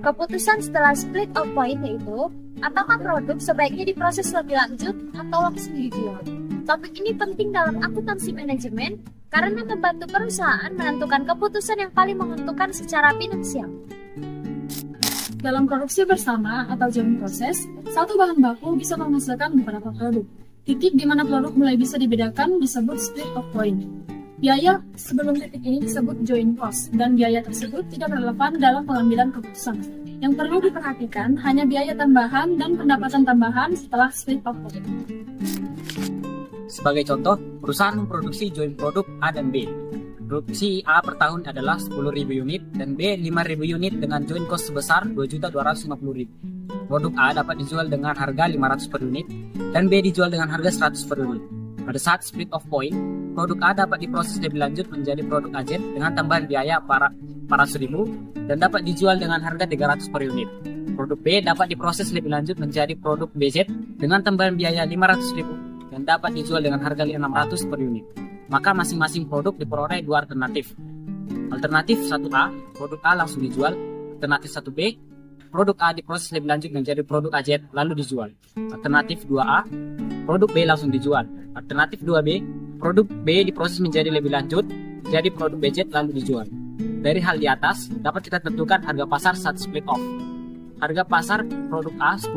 Keputusan setelah split of point yaitu, apakah produk sebaiknya diproses lebih lanjut atau langsung dijual? Topik ini penting dalam akuntansi manajemen karena membantu perusahaan menentukan keputusan yang paling menguntungkan secara finansial. Dalam produksi bersama atau joint process, satu bahan baku bisa menghasilkan beberapa produk. Titik di mana produk mulai bisa dibedakan disebut split of point. Biaya sebelum titik ini disebut joint cost, dan biaya tersebut tidak relevan dalam pengambilan keputusan. Yang perlu diperhatikan hanya biaya tambahan dan pendapatan tambahan setelah split of point. Sebagai contoh, perusahaan memproduksi joint produk A dan B. Produksi A per tahun adalah 10.000 unit dan B 5.000 unit dengan joint cost sebesar 2.250.000. Produk A dapat dijual dengan harga 500 per unit dan B dijual dengan harga 100 per unit. Pada saat split of point, produk A dapat diproses lebih lanjut menjadi produk AZ dengan tambahan biaya 400.000 dan dapat dijual dengan harga 300 per unit. Produk B dapat diproses lebih lanjut menjadi produk BZ dengan tambahan biaya 500.000 dan dapat dijual dengan harga 600 per unit. Maka masing-masing produk diperoleh dua alternatif. Alternatif 1A, produk A langsung dijual. Alternatif 1B, produk A diproses lebih lanjut menjadi produk AZ lalu dijual. Alternatif 2A, produk B langsung dijual. Alternatif 2B, produk B diproses menjadi lebih lanjut jadi produk BZ lalu dijual. Dari hal di atas, dapat kita tentukan harga pasar saat split off. Harga pasar produk A 10.000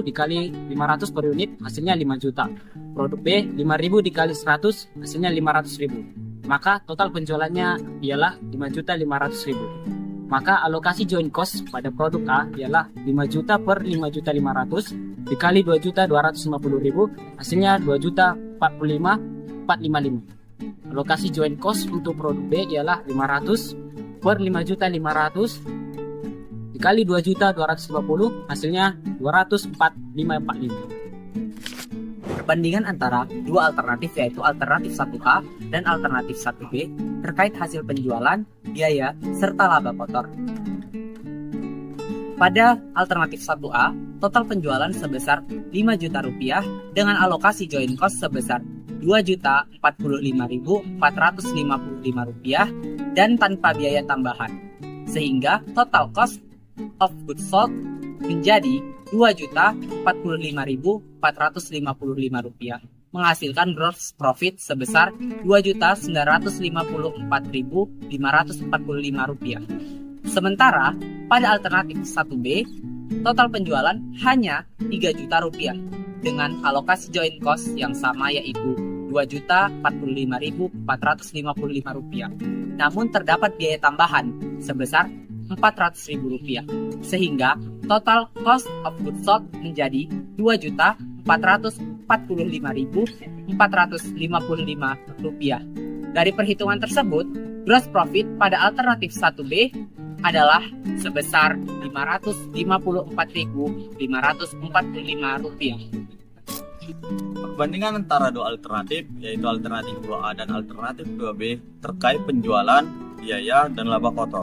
dikali 500 per unit hasilnya 5 juta. Produk B 5.000 dikali 100 hasilnya 500.000. Maka total penjualannya ialah 5.500.000. Maka alokasi joint cost pada produk A ialah 5 juta per 5.500.000 dikali 2.250.000 hasilnya 2.045.455. Alokasi joint cost untuk produk B ialah 500 per 5.500.000 dikali 2.250 hasilnya 204.545. Perbandingan antara dua alternatif yaitu alternatif 1A dan alternatif 1B terkait hasil penjualan, biaya, serta laba kotor. Pada alternatif 1A, total penjualan sebesar 5 juta rupiah dengan alokasi joint cost sebesar 2.045.455 rupiah dan tanpa biaya tambahan. Sehingga total cost of goods sold menjadi 2.045.455 rupiah, menghasilkan gross profit sebesar 2.954.545 rupiah. Sementara pada alternatif 1B, total penjualan hanya 3 juta rupiah dengan alokasi joint cost yang sama yaitu 2.045.455 rupiah. Namun terdapat biaya tambahan sebesar 400.000 rupiah, sehingga total cost of goods sold menjadi 2.445.455 rupiah. Dari perhitungan tersebut, gross profit pada alternatif 1B adalah sebesar 554.545 rupiah. Perbandingan antara dua alternatif, yaitu alternatif 2A dan alternatif 2B terkait penjualan, biaya, dan laba kotor.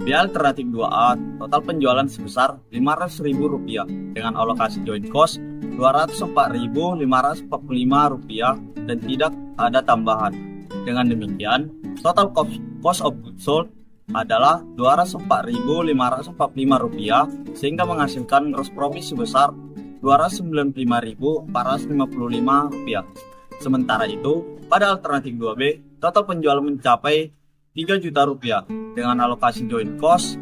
Di alternatif 2A, total penjualan sebesar Rp500.000 dengan alokasi joint cost Rp204.545 dan tidak ada tambahan. Dengan demikian, total cost of goods sold adalah Rp204.545 sehingga menghasilkan gross profit sebesar Rp295.455. Sementara itu, pada alternatif 2B, total penjualan mencapai Rp3 juta dengan alokasi joint cost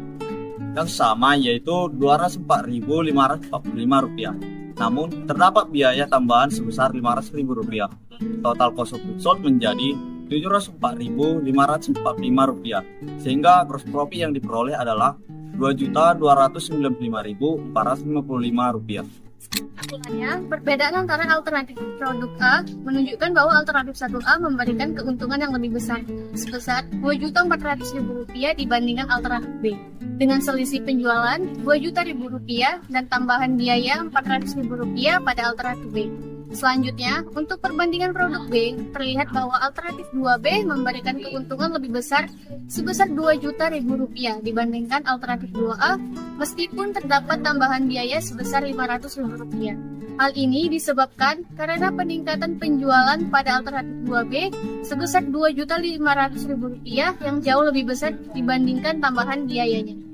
yang sama yaitu Rp204.545. Namun terdapat biaya tambahan sebesar Rp500.000. Total cost of goods sold menjadi Rp704.545 sehingga gross profit yang diperoleh adalah Rp2.295.455. Kesimpulannya, perbedaan antara alternatif produk A menunjukkan bahwa alternatif 1A memberikan keuntungan yang lebih besar, sebesar Rp2.400.000 dibandingkan alternatif B. Dengan selisih penjualan Rp2.000 dan tambahan biaya Rp400.000 pada alternatif B. Selanjutnya, untuk perbandingan produk B, terlihat bahwa alternatif 2B memberikan keuntungan lebih besar sebesar Rp2.000 dibandingkan alternatif 2A, meskipun terdapat tambahan biaya sebesar Rp500.000. Hal ini disebabkan karena peningkatan penjualan pada alternatif 2B sebesar Rp2.500.000 yang jauh lebih besar dibandingkan tambahan biayanya.